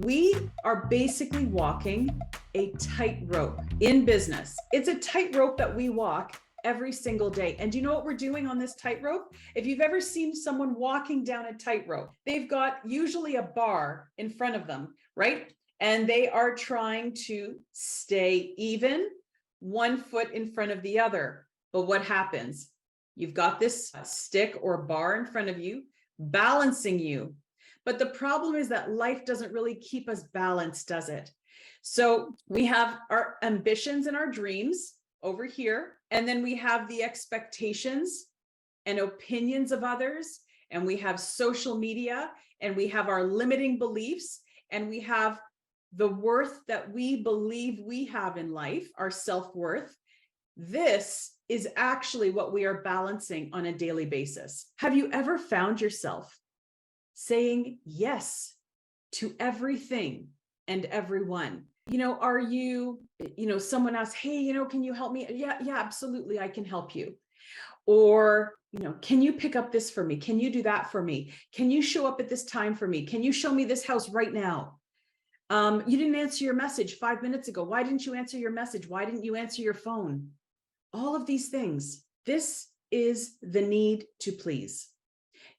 We are basically walking a tightrope in business. It's a tightrope that we walk every single day. And do you know what we're doing on this tightrope? If you've ever seen someone walking down a tightrope, they've got usually a bar in front of them, right? And they are trying to stay even, one foot in front of the other. But what happens? You've got this stick or bar in front of you, balancing you. But the problem is that life doesn't really keep us balanced, does it? So we have our ambitions and our dreams over here, and then we have the expectations and opinions of others, and we have social media, and we have our limiting beliefs, and we have the worth that we believe we have in life, our self-worth. This is actually what we are balancing on a daily basis. Have you ever found yourself saying yes to everything and everyone? Are you, someone asks, hey, can you help me? Yeah, absolutely. I can help you. Or, can you pick up this for me? Can you do that for me? Can you show up at this time for me? Can you show me this house right now? You didn't answer your message 5 minutes ago. Why didn't you answer your message? Why didn't you answer your phone? All of these things. This is the need to please.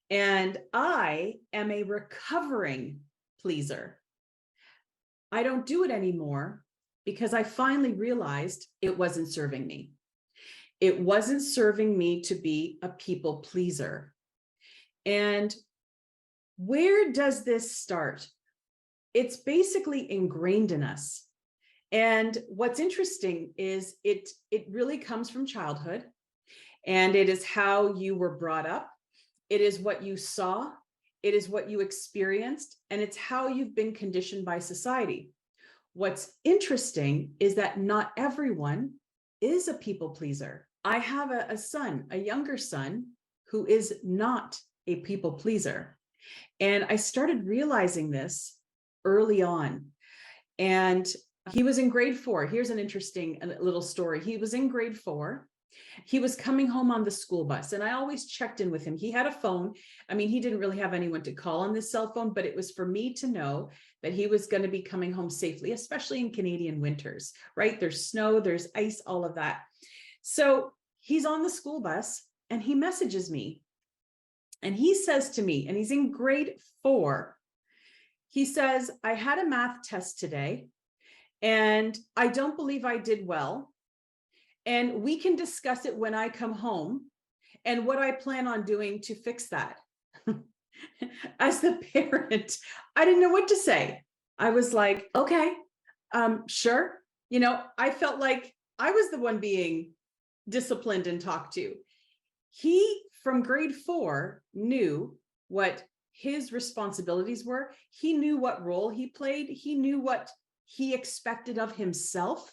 And I am a recovering pleaser. I don't do it anymore because I finally realized it wasn't serving me. It wasn't serving me to be a people pleaser. And where does this start? It's basically ingrained in us. And what's interesting is it really comes from childhood, and it is how you were brought up. It is what you saw, it is what you experienced, and it's how you've been conditioned by society. What's interesting is that not everyone is a people pleaser. I have a son, a younger son, who is not a people pleaser. And I started realizing this early on. And he was in grade 4. Here's an interesting little story. He was in grade 4. He was coming home on the school bus, and I always checked in with him. He had a phone. I mean, he didn't really have anyone to call on this cell phone, but it was for me to know that he was going to be coming home safely, especially in Canadian winters, right? There's snow, there's ice, all of that. So he's on the school bus and he messages me, and he says to me, and he's in grade 4, he says, I had a math test today and I don't believe I did well. And we can discuss it when I come home and what I plan on doing to fix that. As the parent, I didn't know what to say. I was like, okay, sure. I felt like I was the one being disciplined and talked to. He, from grade 4, knew what his responsibilities were. He knew what role he played. He knew what he expected of himself.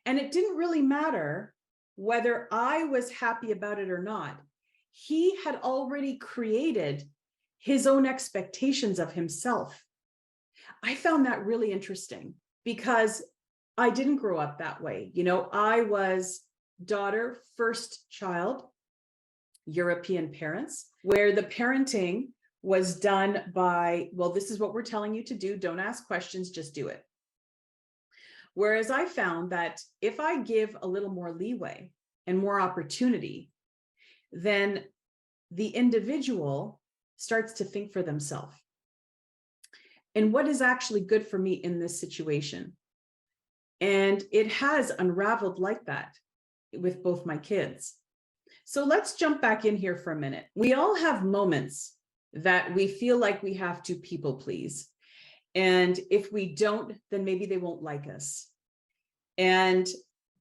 And it didn't really matter whether I was happy about it or not. He had already created his own expectations of himself. I found that really interesting because I didn't grow up that way. I was daughter, first child, European parents, where the parenting was done by, well, this is what we're telling you to do. Don't ask questions, just do it. Whereas I found that if I give a little more leeway and more opportunity, then the individual starts to think for themselves. And what is actually good for me in this situation? And it has unraveled like that with both my kids. So let's jump back in here for a minute. We all have moments that we feel like we have to people please. And if we don't, then maybe they won't like us. And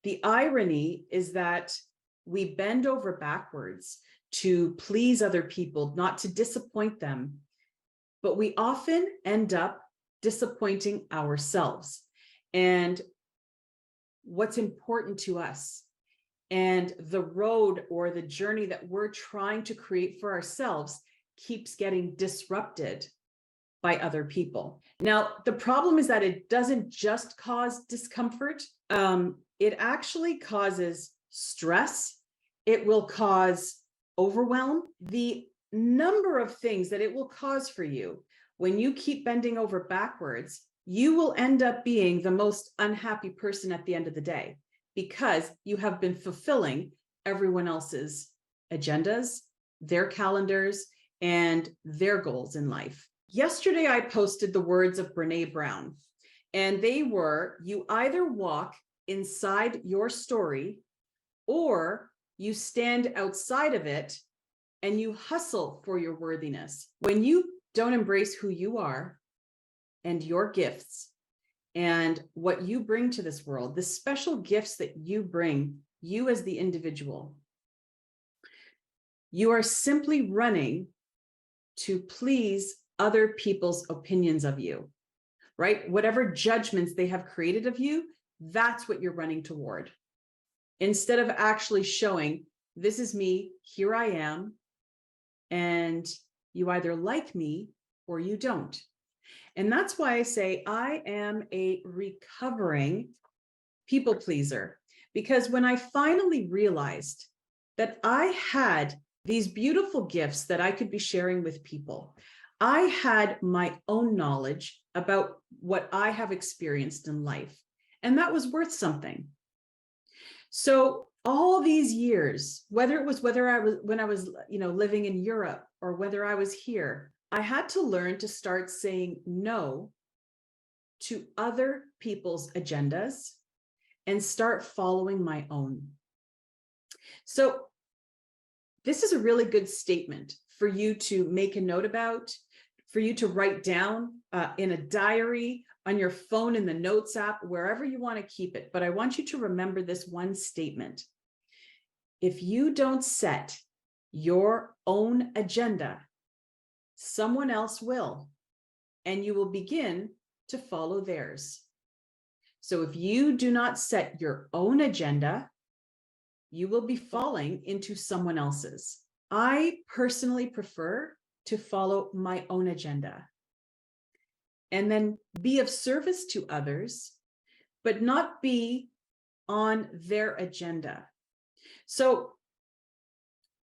the irony is that we bend over backwards to please other people, not to disappoint them, but we often end up disappointing ourselves and what's important to us. And the road or the journey that we're trying to create for ourselves keeps getting disrupted by other people. Now, the problem is that it doesn't just cause discomfort. It actually causes stress. It will cause overwhelm. The number of things that it will cause for you when you keep bending over backwards, you will end up being the most unhappy person at the end of the day, because you have been fulfilling everyone else's agendas, their calendars, and their goals in life. Yesterday, I posted the words of Brené Brown, and they were, you either walk inside your story or you stand outside of it and you hustle for your worthiness. When you don't embrace who you are and your gifts and what you bring to this world, the special gifts that you bring, you as the individual, you are simply running to please other people's opinions of you, right? Whatever judgments they have created of you, that's what you're running toward. Instead of actually showing, this is me, here I am, and you either like me or you don't. And that's why I say I am a recovering people pleaser, because when I finally realized that I had these beautiful gifts that I could be sharing with people, I had my own knowledge about what I have experienced in life, and that was worth something. So all these years, whether I was when I was living in Europe or whether I was here, I had to learn to start saying no to other people's agendas and start following my own. So this is a really good statement for you to make a note about, for you to write down in a diary, on your phone, in the notes app, wherever you want to keep it. But I want you to remember this one statement. If you don't set your own agenda, someone else will, and you will begin to follow theirs. So if you do not set your own agenda, you will be falling into someone else's. I personally prefer to follow my own agenda and then be of service to others, but not be on their agenda. So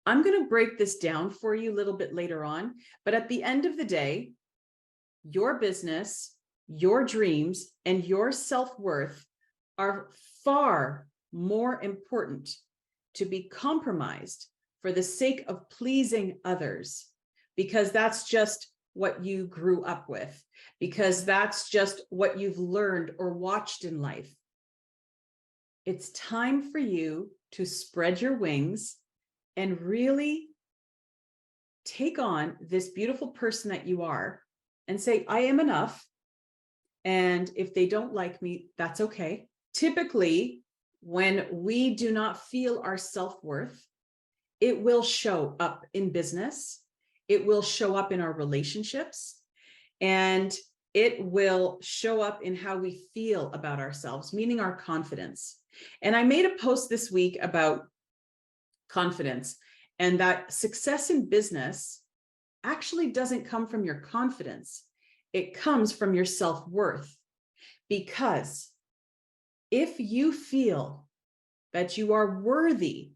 I'm going to break this down for you a little bit later on, but at the end of the day, your business, your dreams, and your self-worth are far more important to be compromised for the sake of pleasing others, because that's just what you grew up with, because that's just what you've learned or watched in life. It's time for you to spread your wings and really take on this beautiful person that you are and say, I am enough. And if they don't like me, that's okay. Typically, when we do not feel our self-worth, it will show up in business. It will show up in our relationships, and it will show up in how we feel about ourselves, meaning our confidence. And I made a post this week about confidence, and that success in business actually doesn't come from your confidence. It comes from your self-worth. Because if you feel that you are worthy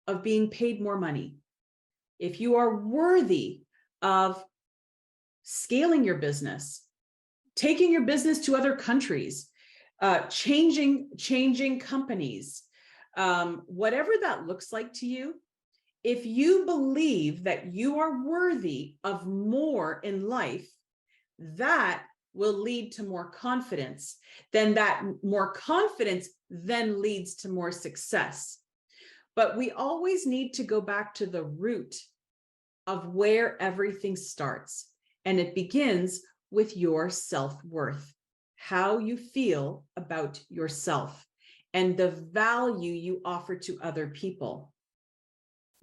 of being paid more money, if you are worthy of scaling your business, taking your business to other countries, changing companies, whatever that looks like to you, if you believe that you are worthy of more in life, that will lead to more confidence. Then that more confidence then leads to more success. But we always need to go back to the root of where everything starts. And it begins with your self-worth, how you feel about yourself and the value you offer to other people.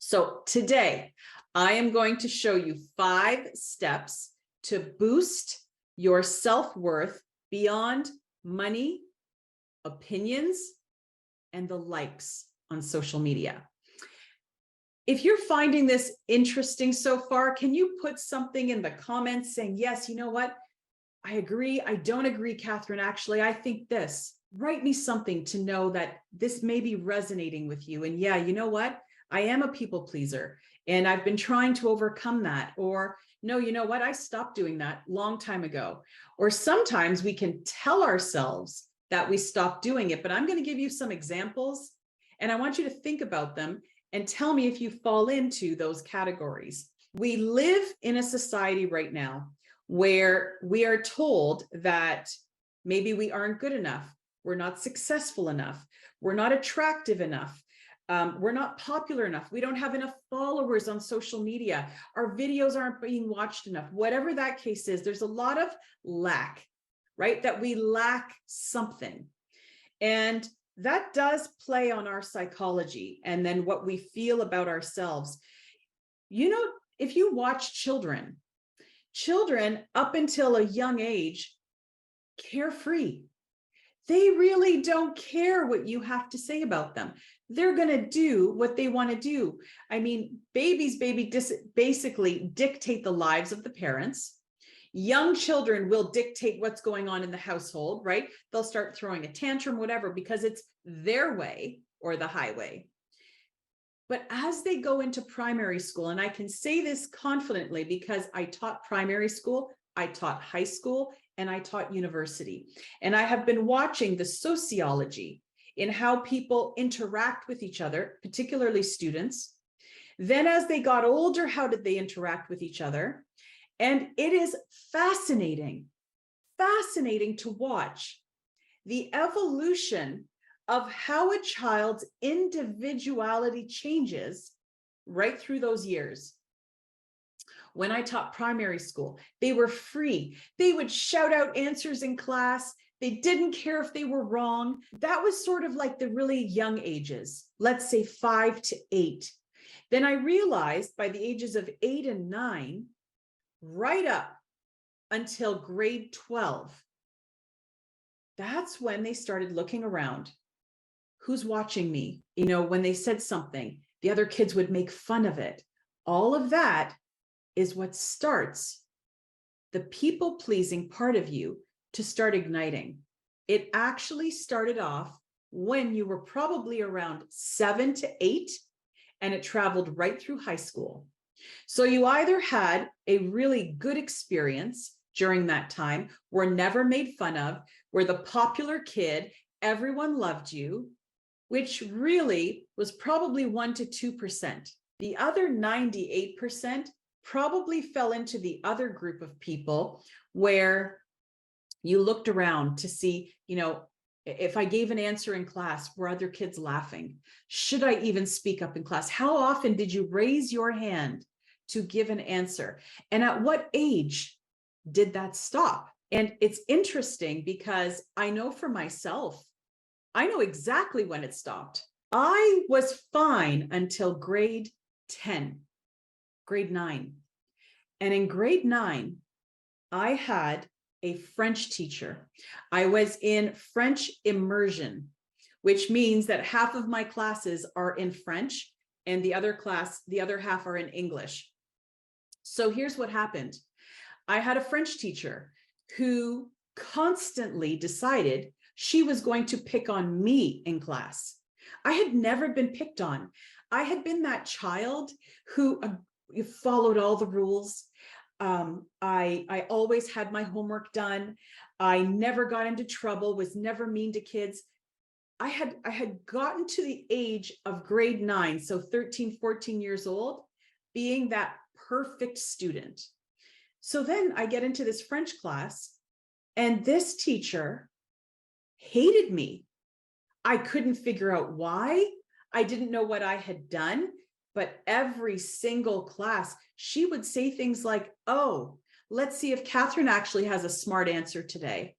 So today, I am going to show you 5 steps to boost your self-worth beyond money, opinions, and the likes on social media. If you're finding this interesting so far, can you put something in the comments saying, yes, you know what? I agree. I don't agree, Katharine. Actually, I think this. Write me something to know that this may be resonating with you. And yeah, you know what? I am a people pleaser, and I've been trying to overcome that. Or, no, you know what? I stopped doing that long time ago. Or sometimes we can tell ourselves that we stopped doing it, but I'm going to give you some examples and I want you to think about them and tell me if you fall into those categories. We live in a society right now where we are told that maybe we aren't good enough, we're not successful enough, we're not attractive enough, we're not popular enough, we don't have enough followers on social media, our videos aren't being watched enough. Whatever that case is, there's a lot of lack, right? That we lack something. And that does play on our psychology and then what we feel about ourselves. You know, if you watch children up until a young age, carefree. They really don't care what you have to say about them. They're going to do what they want to do. I mean, babies basically dictate the lives of the parents. Young children will dictate what's going on in the household, right? They'll start throwing a tantrum, whatever, because it's their way or the highway. But as they go into primary school, and I can say this confidently because I taught primary school, I taught high school, and I taught university. And I have been watching the sociology in how people interact with each other, particularly students. Then as they got older, how did they interact with each other? And it is fascinating to watch the evolution of how a child's individuality changes right through those years. When I taught primary school, they were free. They would shout out answers in class. They didn't care if they were wrong. That was sort of like the really young ages, let's say 5 to 8. Then I realized by the ages of 8 and 9, right up until grade 12, that's when they started looking around. Who's watching me? You know, when they said something, the other kids would make fun of it. All of that is what starts the people-pleasing part of you to start igniting. It actually started off when you were probably around 7 to 8, and it traveled right through high school. So you either had a really good experience during that time, were never made fun of, were the popular kid, everyone loved you, which really was probably 1 to 2%. The other 98% probably fell into the other group of people where you looked around to see, you know, if I gave an answer in class, were other kids laughing? Should I even speak up in class? How often did you raise your hand to give an answer? And at what age did that stop? And it's interesting because I know for myself, I know exactly when it stopped. I was fine until grade 10, grade 9. And in grade 9, I had a French teacher. I was in French immersion, which means that half of my classes are in French and the other half are in English. So here's what happened. I had a French teacher who constantly decided she was going to pick on me in class. I had never been picked on. I had been that child who followed all the rules. I always had my homework done. I never got into trouble, was never mean to kids. I had gotten to the age of grade 9, so 13, 14 years old, being that perfect student. So then I get into this French class, and this teacher hated me. I couldn't figure out why. I didn't know what I had done, but every single class, she would say things like, oh, let's see if Katharine actually has a smart answer today.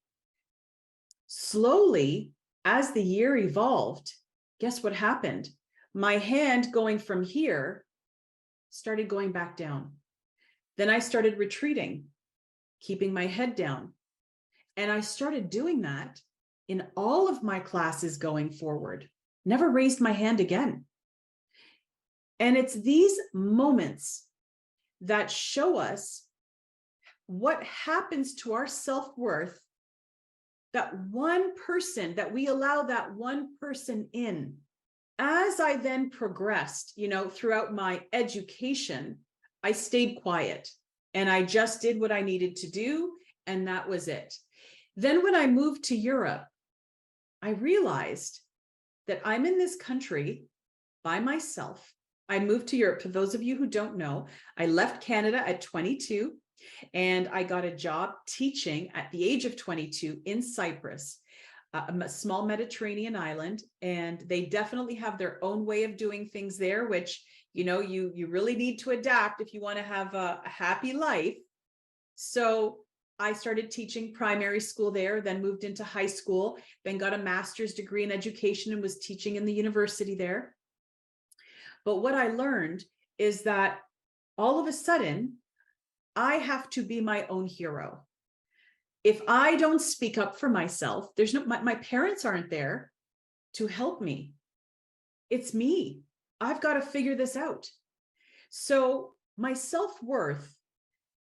Slowly, as the year evolved, guess what happened? My hand going from here started going back down. Then I started retreating, keeping my head down. And I started doing that in all of my classes going forward. Never raised my hand again. And it's these moments that show us what happens to our self-worth, that one person, that we allow that one person in. As I then progressed, you know, throughout my education, I stayed quiet And I just did what I needed to do, and that was it. Then when I moved to Europe, I realized that I'm in this country by myself. I moved to Europe. For those of you who don't know, I left Canada at 22, and I got a job teaching at the age of 22 in Cyprus, a small Mediterranean island. And they definitely have their own way of doing things there, which, you really need to adapt if you want to have a happy life. So I started teaching primary school there, then moved into high school, then got a master's degree in education and was teaching in the university there. But what I learned is that all of a sudden, I have to be my own hero. If I don't speak up for myself, my parents aren't there to help me. It's me. I've got to figure this out. So my self-worth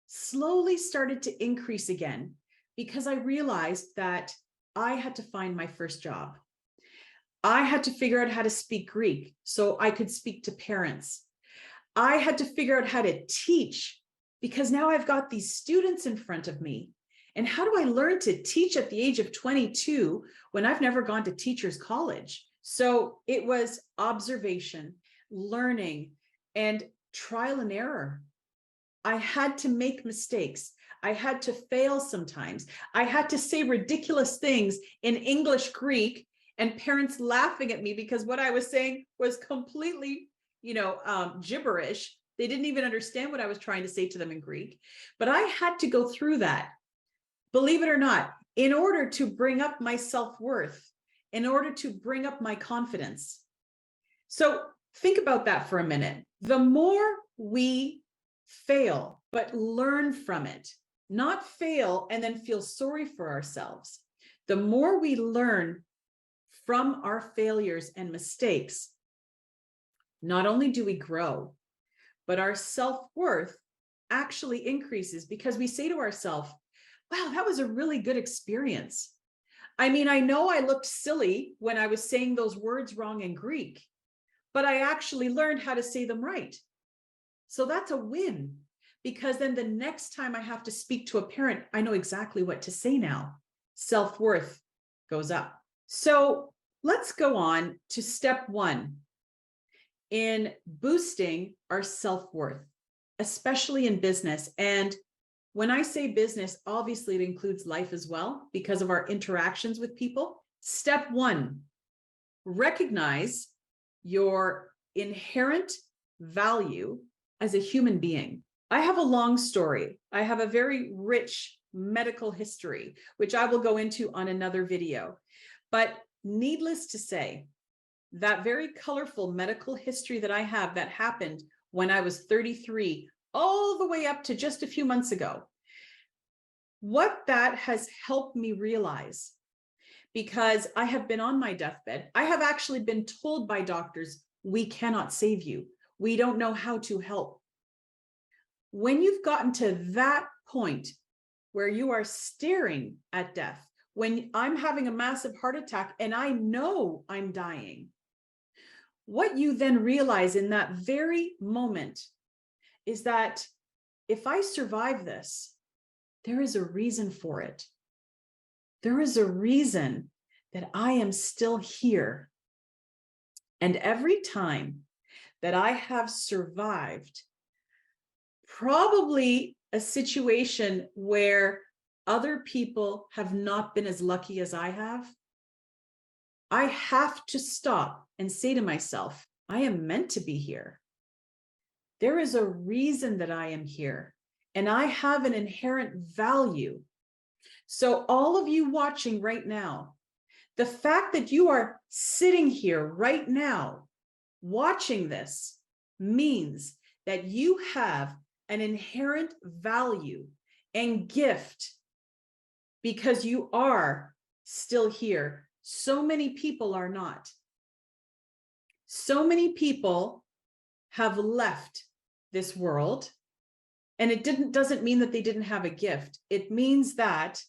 slowly started to increase again because I realized that I had to find my first job. I had to figure out how to speak Greek so I could speak to parents. I had to figure out how to teach because now I've got these students in front of me. And how do I learn to teach at the age of 22 when I've never gone to teachers college? So it was observation, learning, and trial and error. I had to make mistakes. I had to fail sometimes. I had to say ridiculous things in English, Greek, and parents laughing at me because what I was saying was completely, gibberish. They didn't even understand what I was trying to say to them in Greek. But I had to go through that, believe it or not, in order to bring up my self-worth, in order to bring up my confidence. So think about that for a minute. The more we fail, but learn from it, not fail and then feel sorry for ourselves. The more we learn from our failures and mistakes, not only do we grow, but our self-worth actually increases because we say to ourselves, wow, that was a really good experience. I mean, I know I looked silly when I was saying those words wrong in Greek, but I actually learned how to say them right. So that's a win, because then the next time I have to speak to a parent, I know exactly what to say now. Self-worth goes up. So let's go on to step 1 in boosting our self-worth, especially in business. And when I say business, obviously it includes life as well because of our interactions with people. Step 1, recognize your inherent value as a human being. I have a long story. I have a very rich medical history, which I will go into on another video. But needless to say, that very colorful medical history that I have that happened when I was 33, all the way up to just a few months ago, what that has helped me realize, because I have been on my deathbed, I have actually been told by doctors, we cannot save you. We don't know how to help. When you've gotten to that point where you are staring at death, when I'm having a massive heart attack and I know I'm dying, what you then realize in that very moment is that if I survive this, there is a reason for it. There is a reason that I am still here. And every time that I have survived, probably a situation where other people have not been as lucky as I have to stop and say to myself, I am meant to be here. There is a reason that I am here, and I have an inherent value. So all of you watching right now, the fact that you are sitting here right now, watching this, means that you have an inherent value and gift because you are still here. So many people are not. So many people have left this world, and it doesn't mean that they didn't have a gift. It means that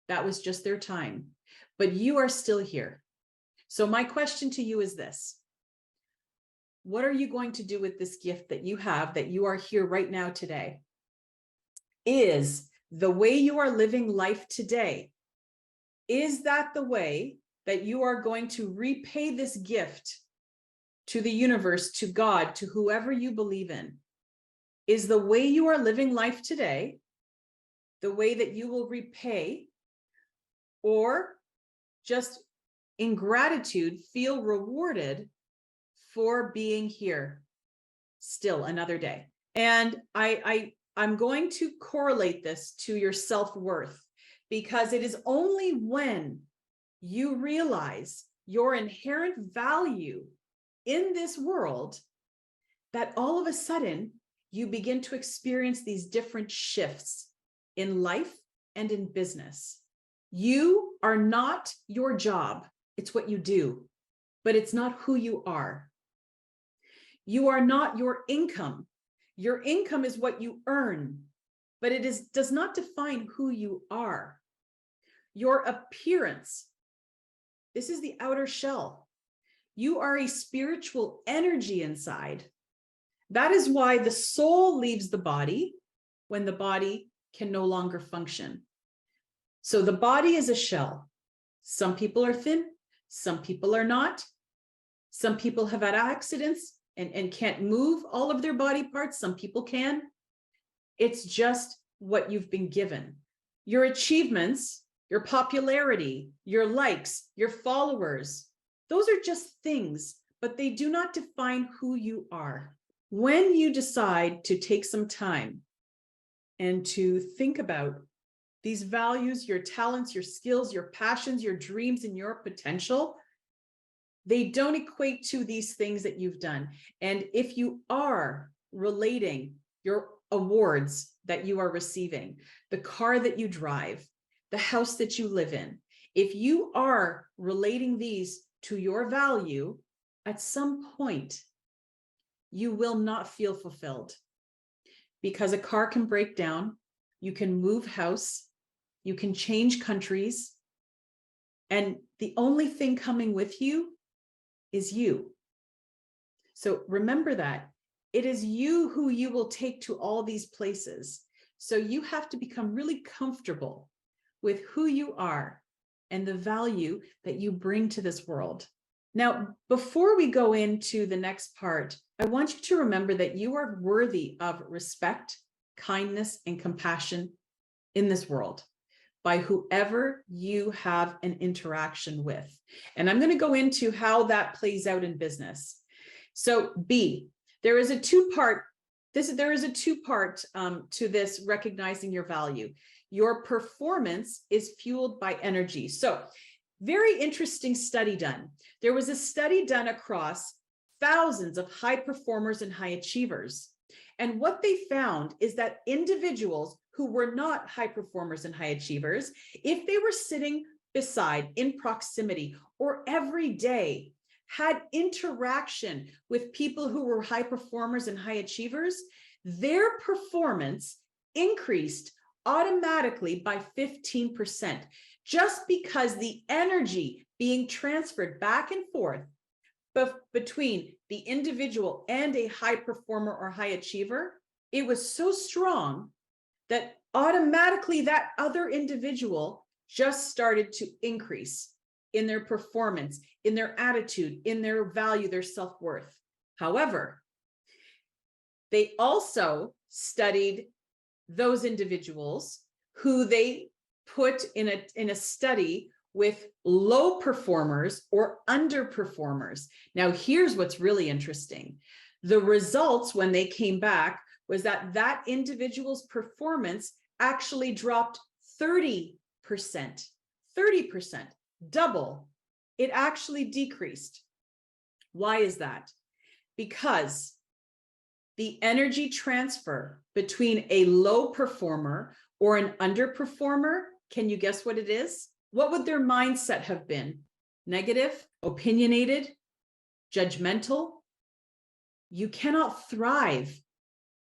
that was just their time, but you are still here. So my question to you is this: what are you going to do with this gift that you have, that you are here right now today? is the way you are living life today. Is that the way that you are going to repay this gift to the universe, to God, to whoever you believe in? Is the way you are living life today the way that you will repay, or just in gratitude feel rewarded for being here still another day? And I'm going to correlate this to your self-worth, because it is only when you realize your inherent value in this world that all of a sudden you begin to experience these different shifts in life and in business. You are not your job. It's what you do, but it's not who you are. You are not your income. Your income is what you earn, but it does not define who you are. Your appearance, this is the outer shell. You are a spiritual energy inside. That is why the soul leaves the body when the body can no longer function. So the body is a shell. Some people are thin, some people are not. Some people have had accidents and can't move all of their body parts. Some people can. It's just what you've been given. Your achievements, your popularity, your likes, your followers, those are just things, but they do not define who you are. When you decide to take some time and to think about these values, your talents, your skills, your passions, your dreams, and your potential, they don't equate to these things that you've done. And if you are relating your awards that you are receiving, the car that you drive, the house that you live in, if you are relating these to your value, at some point, you will not feel fulfilled, because a car can break down, you can move house, you can change countries, and the only thing coming with you is you. So remember that it is you who you will take to all these places. So you have to become really comfortable with who you are and the value that you bring to this world. Now, before we go into the next part, I want you to remember that you are worthy of respect, kindness, and compassion in this world by whoever you have an interaction with. And I'm going to go into how that plays out in business. So B, there is a two-part to this recognizing your value. Your performance is fueled by energy. So very interesting study done. There was a study done across thousands of high performers and high achievers. And what they found is that individuals who were not high performers and high achievers, if they were sitting beside, in proximity, or every day had interaction with people who were high performers and high achievers, their performance increased automatically by 15%, just because the energy being transferred back and forth between the individual and a high performer or high achiever, it was so strong that automatically that other individual just started to increase in their performance, in their attitude, in their value, their self-worth. However, they also studied those individuals who they put in a study with low performers or underperformers. Now, here's what's really interesting. The results when they came back was that that individual's performance actually dropped 30%, double. It actually decreased. Why is that? Because the energy transfer between a low performer or an underperformer, can you guess what it is? What would their mindset have been? Negative, opinionated, judgmental? You cannot thrive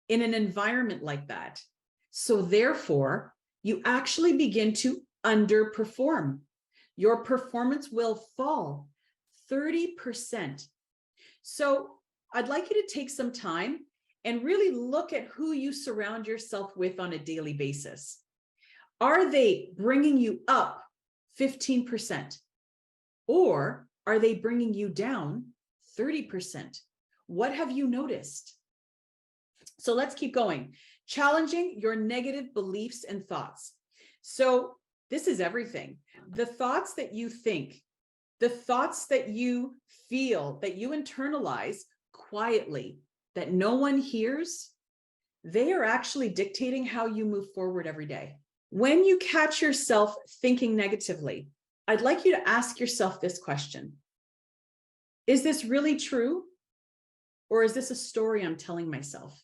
in an environment like that. So therefore, you actually begin to underperform. Your performance will fall 30%. So I'd like you to take some time and really look at who you surround yourself with on a daily basis. Are they bringing you up 15%? Or are they bringing you down 30%? What have you noticed? So let's keep going. Challenging your negative beliefs and thoughts. So this is everything. The thoughts that you think, the thoughts that you feel, that you internalize quietly, that no one hears, they are actually dictating how you move forward every day. When you catch yourself thinking negatively, I'd like you to ask yourself this question. Is this really true? Or is this a story I'm telling myself?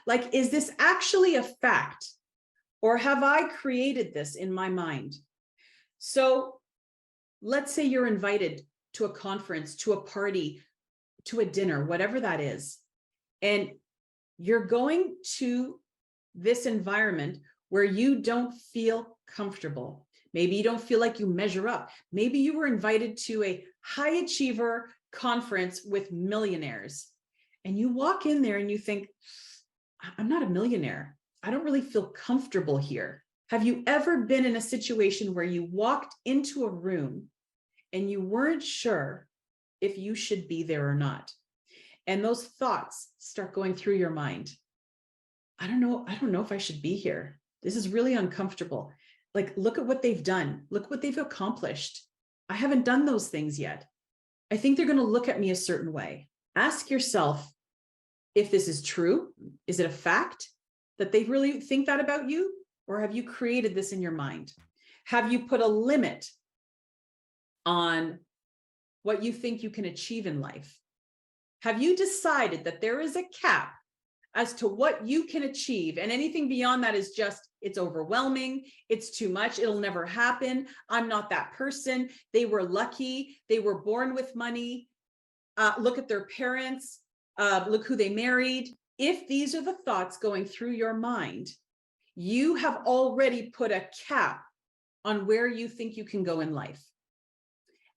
Like, is this actually a fact? Or have I created this in my mind? So let's say you're invited to a conference, to a party, to a dinner, whatever that is. And you're going to this environment where you don't feel comfortable. Maybe you don't feel like you measure up. Maybe you were invited to a high achiever conference with millionaires. And you walk in there and you think, I'm not a millionaire. I don't really feel comfortable here. Have you ever been in a situation where you walked into a room and you weren't sure if you should be there or not? And those thoughts start going through your mind. I don't know if I should be here. This is really uncomfortable. Like, look at what they've done. Look what they've accomplished. I haven't done those things yet. I think they're going to look at me a certain way. Ask yourself if this is true. Is it a fact that they really think that about you? Or have you created this in your mind? Have you put a limit on what you think you can achieve in life? Have you decided that there is a cap as to what you can achieve, and anything beyond that is just, it's overwhelming, it's too much, it'll never happen, I'm not that person, they were lucky, they were born with money, look at their parents, look who they married. If these are the thoughts going through your mind, you have already put a cap on where you think you can go in life.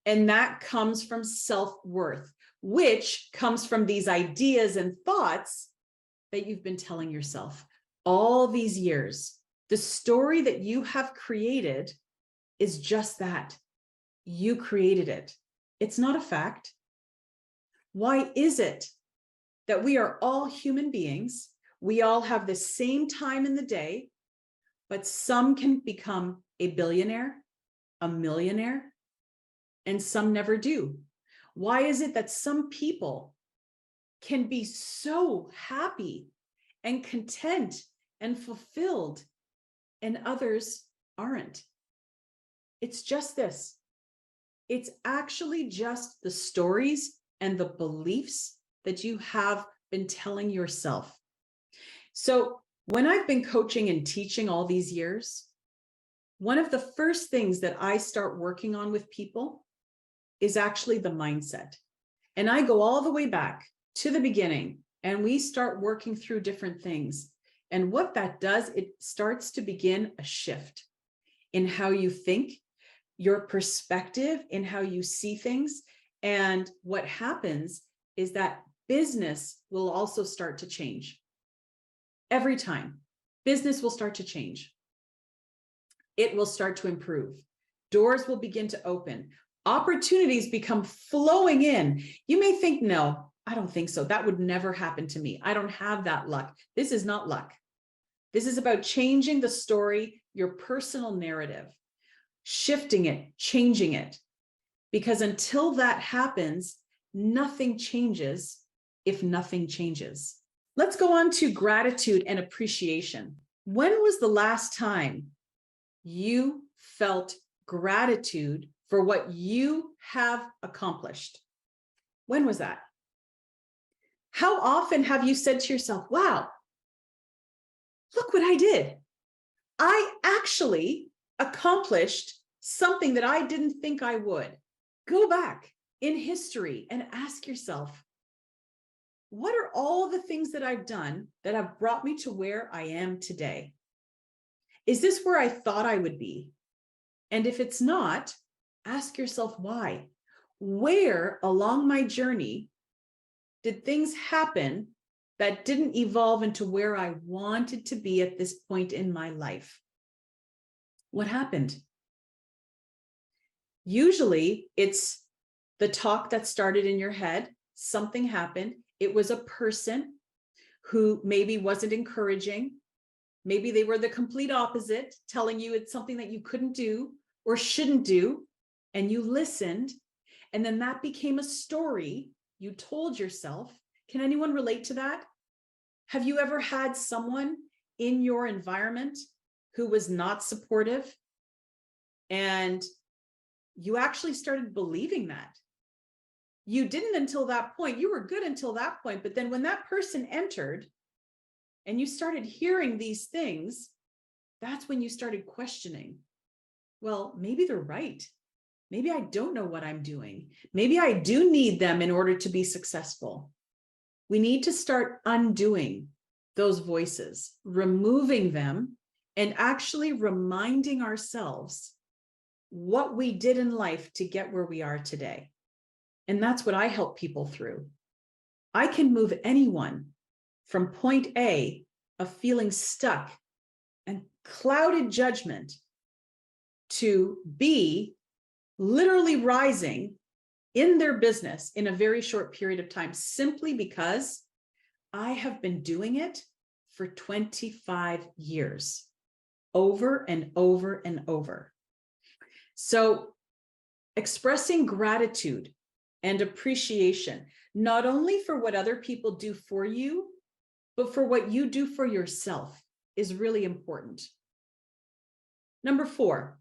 And that comes from self-worth, which comes from these ideas and thoughts that you've been telling yourself all these years. The story that you have created is just that. You created it. It's not a fact. Why is it that we are all human beings? We all have the same time in the day, but some can become a billionaire, a millionaire, and some never do? Why is it that some people can be so happy and content and fulfilled and others aren't? It's just this. It's actually just the stories and the beliefs that you have been telling yourself. So when I've been coaching and teaching all these years, one of the first things that I start working on with people is actually the mindset. And I go all the way back to the beginning and we start working through different things. And what that does, it starts to begin a shift in how you think, your perspective in how you see things. And what happens is that business will also start to change. Every time, business will start to change. It will start to improve. Doors will begin to open. Opportunities become flowing in. You may think, no, I don't think so. That would never happen to me. I don't have that luck. This is not luck. This is about changing the story, your personal narrative, shifting it, changing it. Because until that happens, nothing changes if nothing changes. Let's go on to gratitude and appreciation. When was the last time you felt gratitude for what you have accomplished? When was that? How often have you said to yourself, wow, look what I did. I actually accomplished something that I didn't think I would. Go back in history and ask yourself, what are all the things that I've done that have brought me to where I am today? Is this where I thought I would be? And if it's not, ask yourself why. Where along my journey did things happen that didn't evolve into where I wanted to be at this point in my life. What happened? Usually it's the talk that started in your head. Something happened. It was a person who maybe wasn't encouraging. Maybe they were the complete opposite, telling you it's something that you couldn't do or shouldn't do. And you listened. And then that became a story you told yourself. Can anyone relate to that? Have you ever had someone in your environment who was not supportive? And you actually started believing that. You didn't until that point. You were good until that point. But then when that person entered and you started hearing these things, that's when you started questioning. Well, maybe they're right. Maybe I don't know what I'm doing. Maybe I do need them in order to be successful. We need to start undoing those voices, removing them, and actually reminding ourselves what we did in life to get where we are today. And that's what I help people through. I can move anyone from point A of feeling stuck and clouded judgment to B, literally rising in their business in a very short period of time, simply because I have been doing it for 25 years, over and over and over. So expressing gratitude and appreciation, not only for what other people do for you, but for what you do for yourself, is really important. Number 4,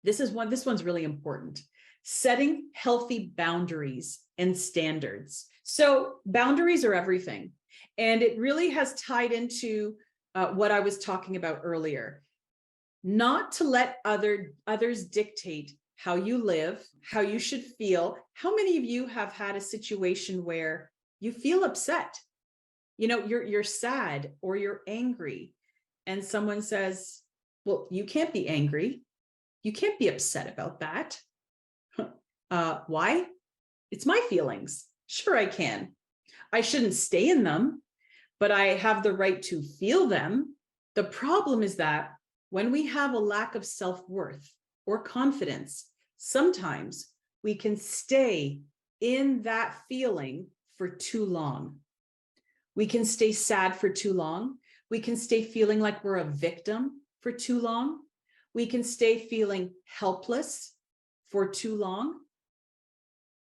this one's really important. Setting healthy boundaries and standards. So boundaries are everything. And it really has tied into what I was talking about earlier. Not to let others dictate how you live, how you should feel. How many of you have had a situation where you feel upset? You know, you're sad or you're angry, and someone says, well, you can't be angry. You can't be upset about that. Why? It's my feelings. Sure, I can. I shouldn't stay in them, but I have the right to feel them. The problem is that when we have a lack of self-worth or confidence, sometimes we can stay in that feeling for too long. We can stay sad for too long. We can stay feeling like we're a victim for too long. We can stay feeling helpless for too long,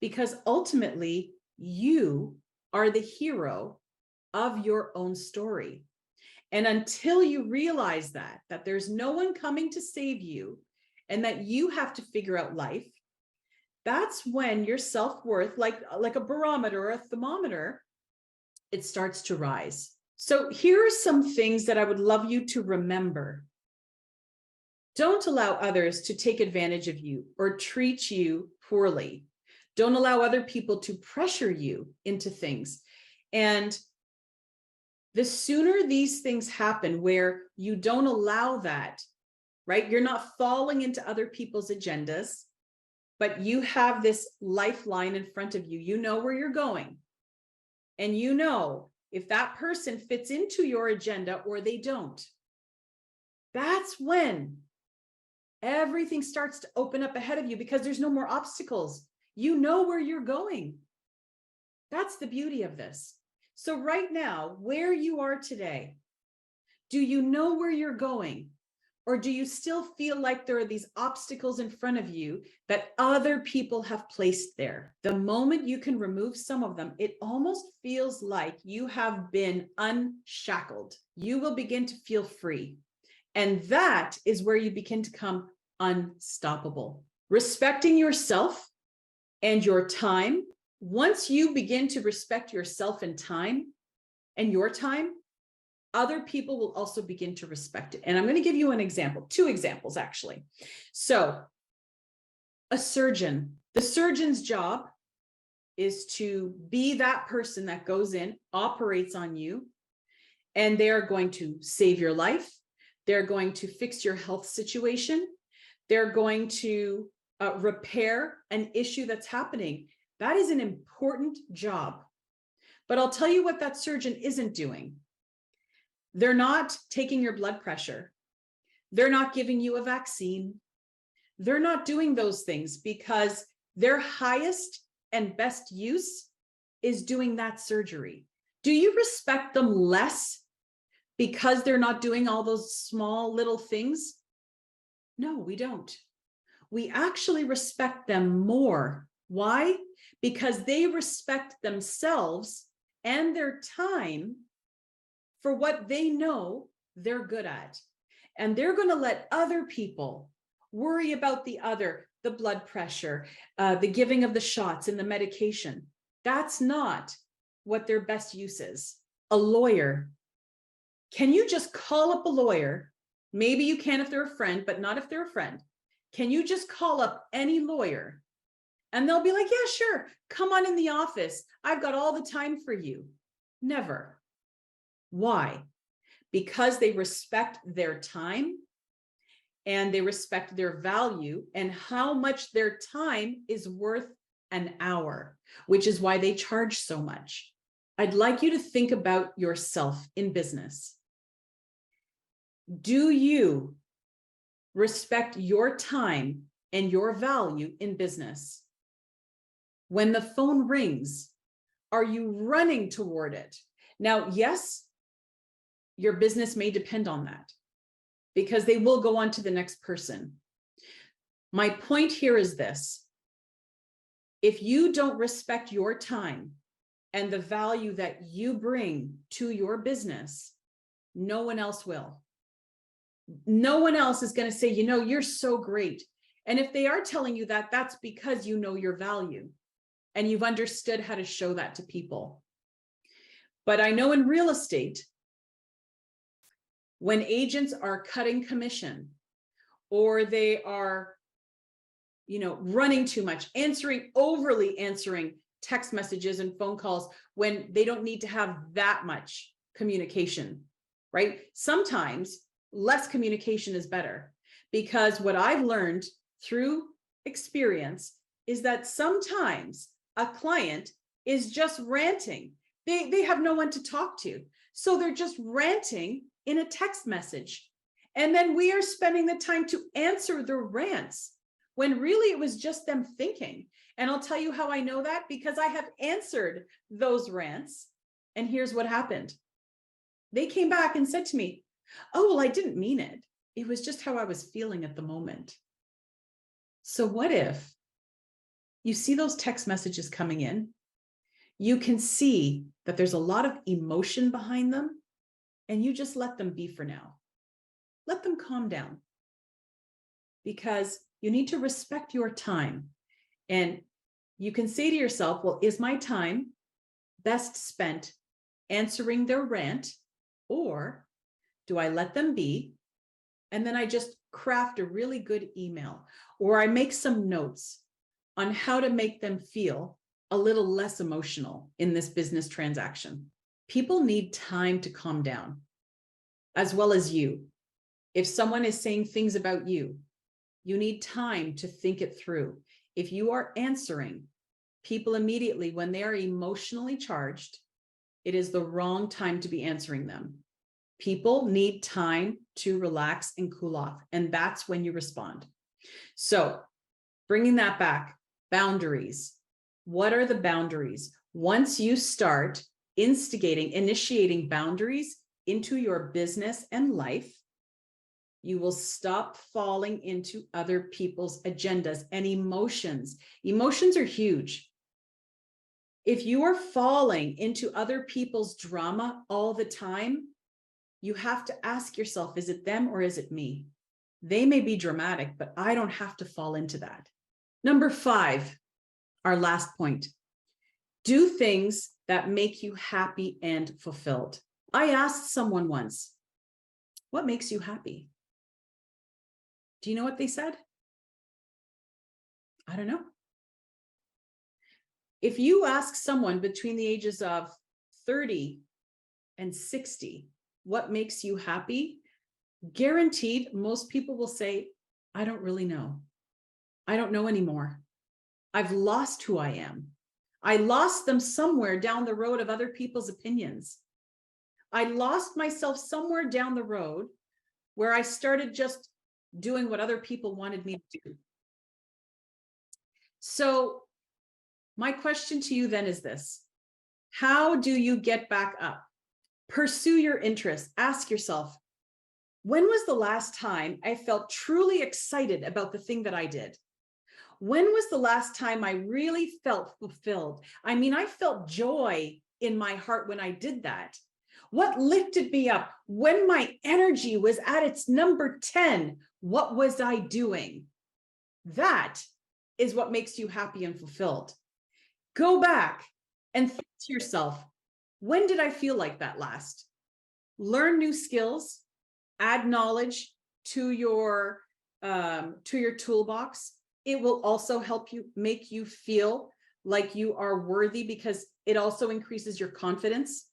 because ultimately you are the hero of your own story. And until you realize that there's no one coming to save you and that you have to figure out life, that's when your self-worth, like a barometer or a thermometer, it starts to rise. So here are some things that I would love you to remember. Don't allow others to take advantage of you or treat you poorly. Don't allow other people to pressure you into things. And the sooner these things happen where you don't allow that, right? You're not falling into other people's agendas, but you have this lifeline in front of you. You know where you're going. And you know if that person fits into your agenda or they don't. That's when everything starts to open up ahead of you, because there's no more obstacles. You know where you're going. That's the beauty of this. So right now, where you are today, do you know where you're going? Or do you still feel like there are these obstacles in front of you that other people have placed there? The moment you can remove some of them, it almost feels like you have been unshackled. You will begin to feel free. And that is where you begin to become unstoppable. Respecting yourself and your time. Once you begin to respect yourself and time and your time, other people will also begin to respect it. And I'm going to give you an example, 2 examples actually. So a surgeon, the surgeon's job is to be that person that goes in, operates on you, and they are going to save your life. They're going to fix your health situation. They're going to repair an issue that's happening. That is an important job. But I'll tell you what that surgeon isn't doing. They're not taking your blood pressure. They're not giving you a vaccine. They're not doing those things because their highest and best use is doing that surgery. Do you respect them less because they're not doing all those small little things? No, we don't. We actually respect them more. Why? Because they respect themselves and their time for what they know they're good at. And they're going to let other people worry about the blood pressure, the giving of the shots and the medication. That's not what their best use is. A lawyer. Can you just call up a lawyer? Maybe you can if they're a friend, but not if they're a friend. Can you just call up any lawyer and they'll be like, yeah, sure, come on in the office. I've got all the time for you. Never. Why? Because they respect their time and they respect their value and how much their time is worth an hour, which is why they charge so much. I'd like you to think about yourself in business. Do you respect your time and your value in business? When the phone rings, are you running toward it? Now, yes, your business may depend on that because they will go on to the next person. My point here is this. If you don't respect your time and the value that you bring to your business, no one else will. No one else is going to say, you know, you're so great. And if they are telling you that, that's because you know your value and you've understood how to show that to people. But I know in real estate, when agents are cutting commission or they are, you know, running too much, overly answering text messages and phone calls when they don't need to have that much communication, right? Sometimes less communication is better, because what I've learned through experience is that sometimes a client is just ranting. They have no one to talk to. So they're just ranting in a text message. And then we are spending the time to answer their rants when really it was just them thinking. And I'll tell you how I know that, because I have answered those rants. And here's what happened. They came back and said to me, oh, well, I didn't mean it. It was just how I was feeling at the moment. So what if you see those text messages coming in? You can see that there's a lot of emotion behind them, and you just let them be for now. Let them calm down, because you need to respect your time. And you can say to yourself, well, is my time best spent answering their rant, or do I let them be? And then I just craft a really good email, or I make some notes on how to make them feel a little less emotional in this business transaction. People need time to calm down, as well as you. If someone is saying things about you, you need time to think it through. If you are answering people immediately when they are emotionally charged, it is the wrong time to be answering them. People need time to relax and cool off, and that's when you respond. So bringing that back, boundaries. What are the boundaries? Once you start initiating boundaries into your business and life, you will stop falling into other people's agendas and emotions. Emotions are huge. If you are falling into other people's drama all the time, you have to ask yourself, is it them or is it me? They may be dramatic, but I don't have to fall into that. Number 5, our last point. Do things that make you happy and fulfilled. I asked someone once, what makes you happy? Do you know what they said? I don't know. If you ask someone between the ages of 30 and 60, what makes you happy? Guaranteed, most people will say, I don't really know. I don't know anymore. I've lost who I am. I lost them somewhere down the road of other people's opinions. I lost myself somewhere down the road where I started just doing what other people wanted me to do. So my question to you then is this: how do you get back up? Pursue your interests. Ask yourself, when was the last time I felt truly excited about the thing that I did? When was the last time I really felt fulfilled? I mean, I felt joy in my heart when I did that. What lifted me up when my energy was at its number 10? What was I doing? That is what makes you happy and fulfilled. Go back and think to yourself, when did I feel like that last? Learn new skills, add knowledge to your toolbox. It will also help you, make you feel like you are worthy, because it also increases your confidence.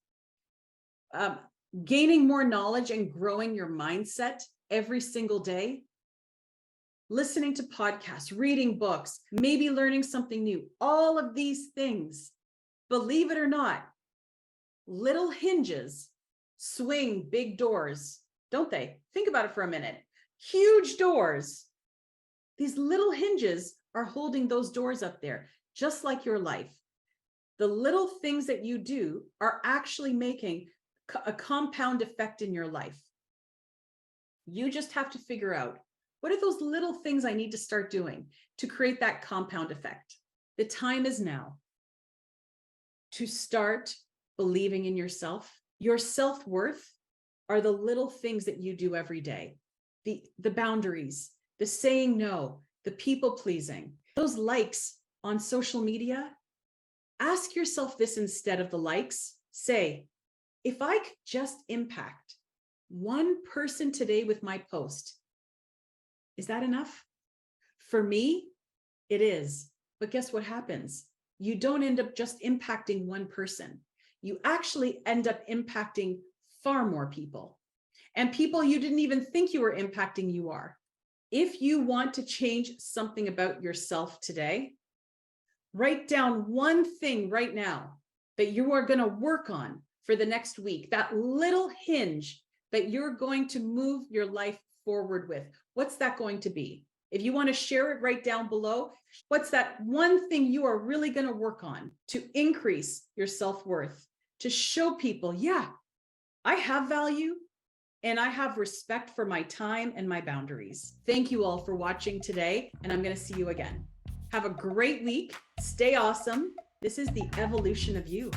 Gaining more knowledge and growing your mindset every single day. Listening to podcasts, reading books, maybe learning something new. All of these things, believe it or not, little hinges swing big doors, don't they? Think about it for a minute. Huge doors. These little hinges are holding those doors up there, just like your life. The little things that you do are actually making a compound effect in your life. You just have to figure out, what are those little things I need to start doing to create that compound effect? The time is now to start believing in yourself. Your self-worth are the little things that you do every day. The boundaries, the saying no, the people pleasing, those likes on social media. Ask yourself this instead of the likes. Say, if I could just impact one person today with my post, is that enough? For me, it is. But guess what happens? You don't end up just impacting one person. You actually end up impacting far more people. And people you didn't even think you were impacting, you are. If you want to change something about yourself today, write down one thing right now that you are going to work on for the next week, that little hinge that you're going to move your life forward with. What's that going to be? If you want to share it, right down below. What's that one thing you are really going to work on to increase your self-worth, to show people, yeah, I have value and I have respect for my time and my boundaries. Thank you all for watching today, and I'm going to see you again. Have a great week. Stay awesome. This is the evolution of you.